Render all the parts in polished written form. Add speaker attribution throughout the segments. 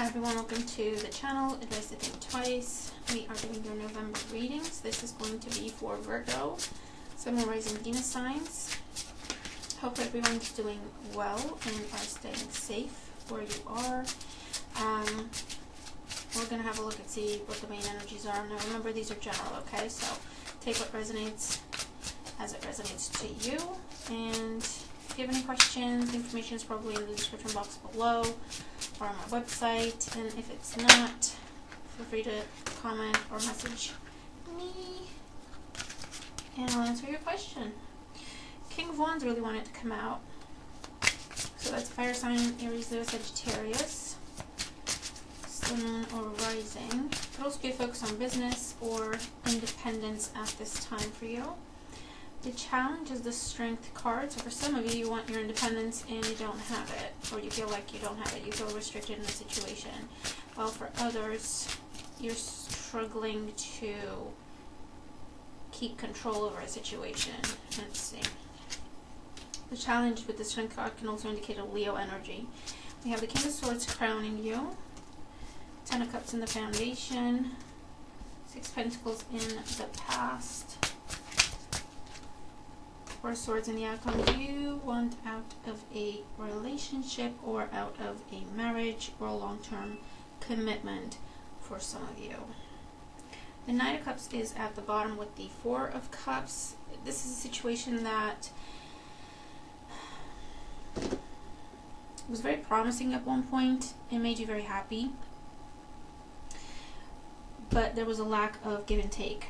Speaker 1: everyone, welcome to the channel. Advice to think twice. We are doing your November readings. This is going to be for Virgo, Sun, Moon, Rising, Venus signs. Hope everyone's doing well and are staying safe where you are. We're going to have a look and see what the main energies are. Now remember, these are general, okay? So take what resonates as it resonates to you. And if you have any questions, information is probably in the description box below or on my website. And if it's not, feel free to comment or message me and I'll answer your question. King of Wands really wanted to come out. So that's fire sign, Aries, Leo, Sagittarius, Sun or Rising. Could also be a focus on business or independence at this time for you. The challenge is the Strength card. So for some of you, you want your independence and you don't have it, or you feel like you don't have it. You feel restricted in a situation. While for others, you're struggling to keep control over a situation. Let's see. The challenge with the Strength card can also indicate a Leo energy. We have the King of Swords crowning you, 10 of Cups in the foundation, 6 Pentacles in the past, 4 Swords in the outcome. You want out of a relationship or out of a marriage or a long-term commitment for some of you. The Knight of Cups is at the bottom with the 4 of Cups. This is a situation that was very promising at one point. It made you very happy. But there was a lack of give and take.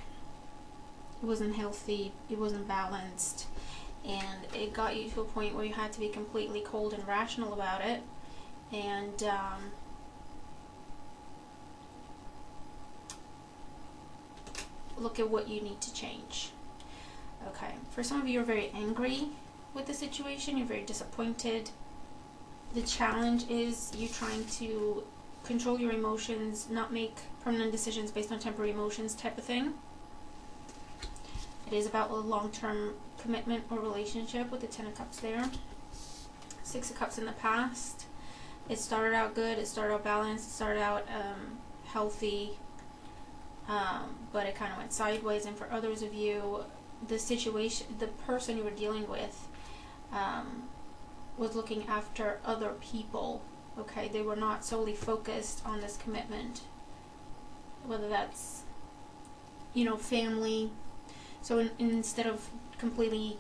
Speaker 1: It wasn't healthy, it wasn't balanced, and it got you to a point where you had to be completely cold and rational about it, and look at what you need to change. Okay, for some of you, you're very angry with the situation, you're very disappointed. The challenge is you trying to control your emotions, not make permanent decisions based on temporary emotions type of thing. It is about a long-term commitment or relationship with the 10 of Cups there. 6 of Cups in the past. It started out good, it started out balanced, it started out healthy, but it kind of went sideways. And for others of you, the situation, the person you were dealing with was looking after other people. Okay, they were not solely focused on this commitment, whether that's, you know, family. So instead of completely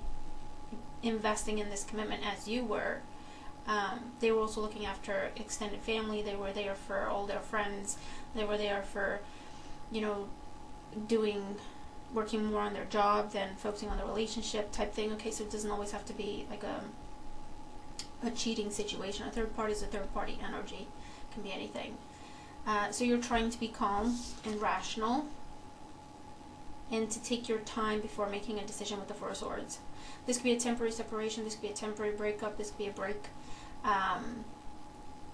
Speaker 1: investing in this commitment as you were, they were also looking after extended family. They were there for all their friends. They were there for, you know, working more on their job than focusing on the relationship type thing. Okay, so it doesn't always have to be like a cheating situation. A third party is a third party energy. It can be anything. So you're trying to be calm and rational, and to take your time before making a decision with the 4 of Swords. This could be a temporary separation, this could be a temporary breakup, this could be a break,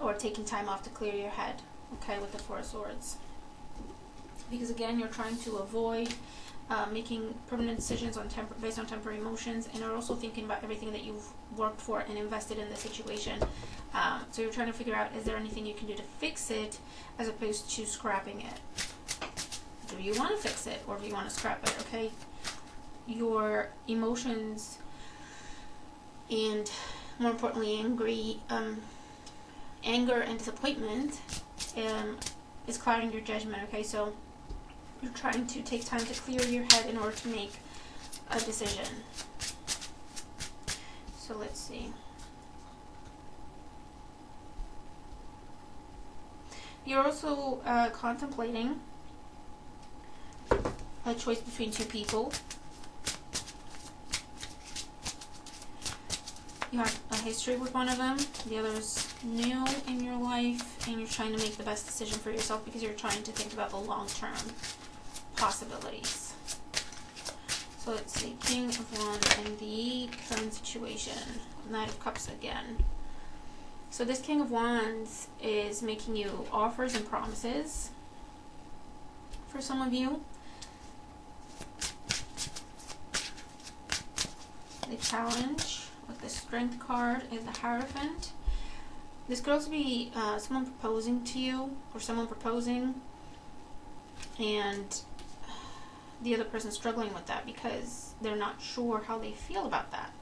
Speaker 1: or taking time off to clear your head, okay, with the 4 of Swords. Because again, you're trying to avoid making permanent decisions on based on temporary emotions, and you're also thinking about everything that you've worked for and invested in the situation. So you're trying to figure out, is there anything you can do to fix it, as opposed to scrapping it. Do you want to fix it, or do you want to scrap it? Okay, your emotions and, more importantly, anger and disappointment is clouding your judgment. Okay, so you're trying to take time to clear your head in order to make a decision. So let's see. You're also contemplating a choice between 2 people. You have a history with one of them, the other's new in your life, and you're trying to make the best decision for yourself because you're trying to think about the long-term possibilities. So let's see, King of Wands and the current situation, Knight of Cups again. So this King of Wands is making you offers and promises for some of you. The challenge with the Strength card is the Hierophant. This could also be someone proposing to you, or someone proposing, and the other person's struggling with that because they're not sure how they feel about that.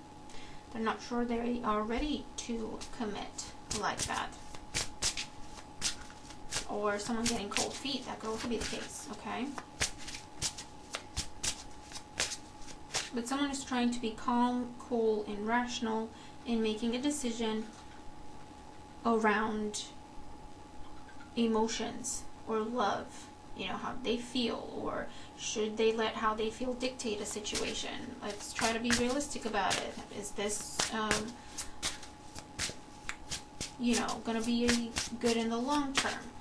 Speaker 1: They're not sure they are ready to commit like that. Or someone getting cold feet, that could also be the case, okay? But someone is trying to be calm, cool, and rational in making a decision around emotions or love. You know, how they feel, or should they let how they feel dictate a situation? Let's try to be realistic about it. Is this, you know, going to be good in the long term?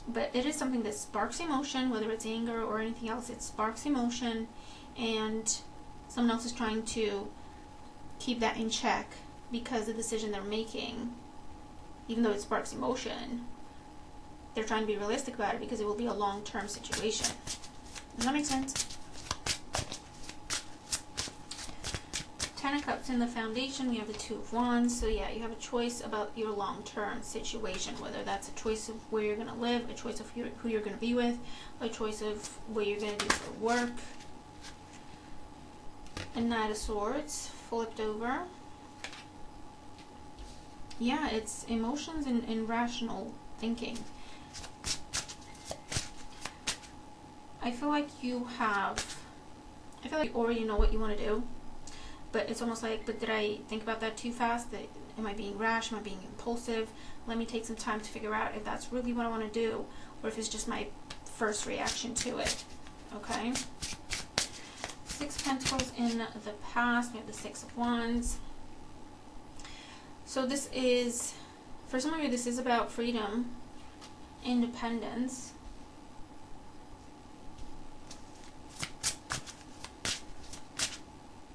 Speaker 1: But it is something that sparks emotion, whether it's anger or anything else. It sparks emotion, and someone else is trying to keep that in check because the decision they're making, even though it sparks emotion, they're trying to be realistic about it because it will be a long-term situation. Does that make sense? Ten of Cups in the foundation, we have the Two of Wands. So yeah, you have a choice about your long-term situation, whether that's a choice of where you're going to live, a choice of who you're going to be with, a choice of what you're going to do for work. A Knight of Swords flipped over. Yeah, it's emotions and rational thinking. I feel like you already know what you want to do, but it's almost like, but did I think about that too fast? Am I being rash? Am I being impulsive? Let me take some time to figure out if that's really what I want to do, or if it's just my first reaction to it. Okay? Six of Pentacles in the past. We have the Six of Wands. So this is, for some of you, this is about freedom, independence.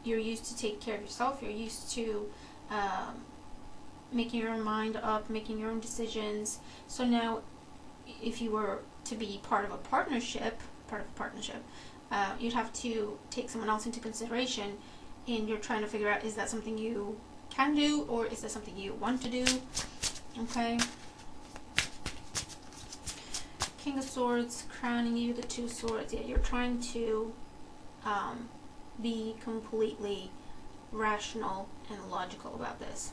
Speaker 1: You're used to take care of yourself. You're used to making your own mind up, making your own decisions. So now, if you were to be part of a partnership, you'd have to take someone else into consideration, and you're trying to figure out, is that something you can do, or is that something you want to do? Okay. King of Swords crowning you, the Two of Swords. Yeah, you're trying to be completely rational and logical about this,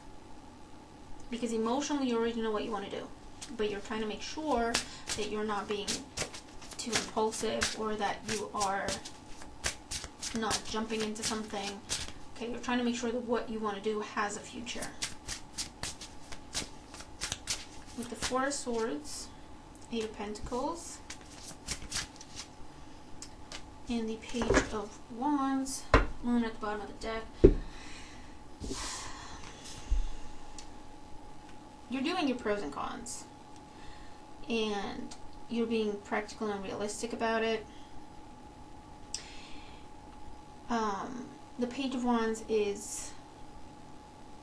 Speaker 1: because emotionally you already know what you want to do, but you're trying to make sure that you're not being too impulsive, or that you are not jumping into something. Okay, you're trying to make sure that what you want to do has a future. With the Four of Swords, Eight of Pentacles, and the Page of Wands, Moon at the bottom of the deck. You're doing your pros and cons, and you're being practical and realistic about it. The Page of Wands is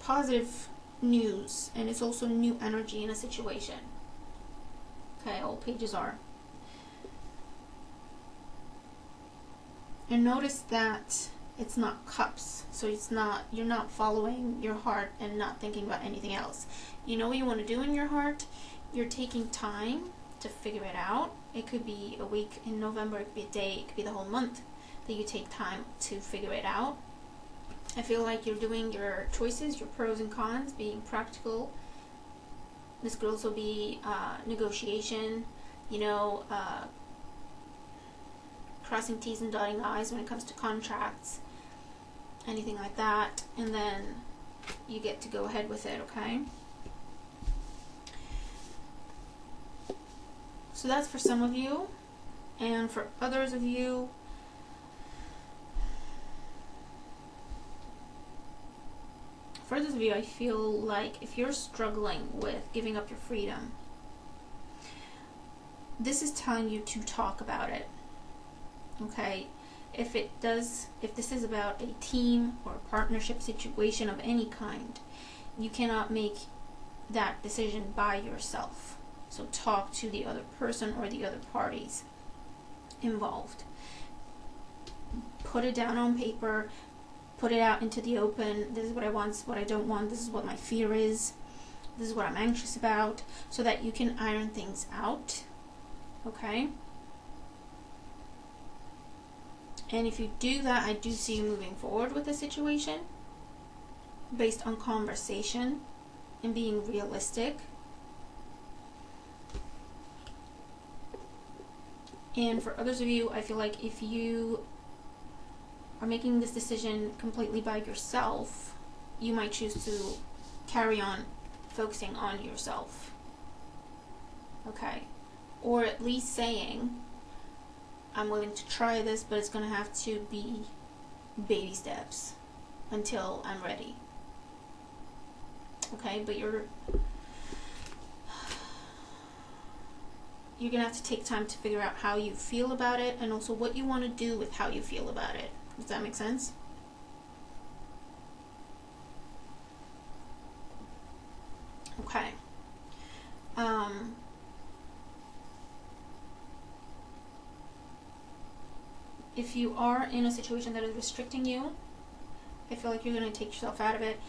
Speaker 1: positive news, and it's also new energy in a situation. Okay, all pages are. And notice that it's not cups, so you're not following your heart and not thinking about anything else. You know what you want to do in your heart. You're taking time to figure it out. It could be a week in November, it could be a day, it could be the whole month that you take time to figure it out. I feel like you're doing your choices, your pros and cons, being practical. This could also be negotiation, you know, crossing T's and dotting I's when it comes to contracts, anything like that, and then you get to go ahead with it, okay? So that's for some of you, and for others of you, I feel like if you're struggling with giving up your freedom, this is telling you to talk about it. Okay, if this is about a team or a partnership situation of any kind, you cannot make that decision by yourself. So talk to the other person or the other parties involved. Put it down on paper, put it out into the open. This is what I want, this is what I don't want, this is what my fear is. this is what I'm anxious about, so that you can iron things out, okay? And if you do that, I do see you moving forward with the situation based on conversation and being realistic. And for others of you, I feel like if you are making this decision completely by yourself, you might choose to carry on focusing on yourself, okay? Or at least saying, I'm willing to try this, but it's going to have to be baby steps until I'm ready, okay? But you're going to have to take time to figure out how you feel about it, and also what you want to do with how you feel about it. Does that make sense? Okay. If you are in a situation that is restricting you, I feel like you're going to take yourself out of it,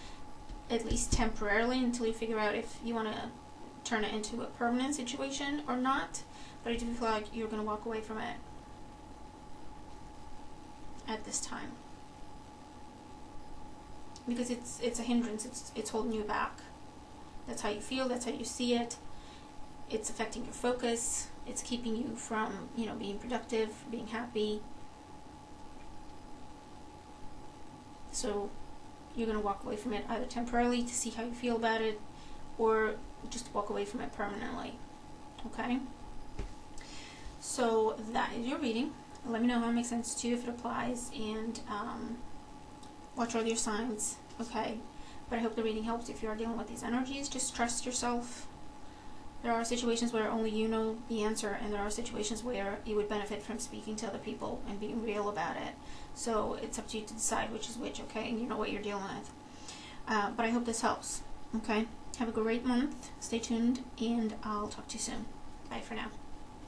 Speaker 1: at least temporarily, until you figure out if you want to turn it into a permanent situation or not. But I do feel like you're going to walk away from it at this time, because it's a hindrance. It's holding you back. That's how you feel. That's how you see it. It's affecting your focus. It's keeping you from, being productive, being happy. So you're going to walk away from it either temporarily to see how you feel about it, or just walk away from it permanently. Okay? So that is your reading. Let me know how it makes sense to you, if it applies, and watch all your signs. Okay? But I hope the reading helps. If you are dealing with these energies, just trust yourself. There are situations where only you know the answer, and there are situations where you would benefit from speaking to other people and being real about it. So it's up to you to decide which is which, okay? And you know what you're dealing with. But I hope this helps, okay? Have a great month. Stay tuned, and I'll talk to you soon. Bye for now.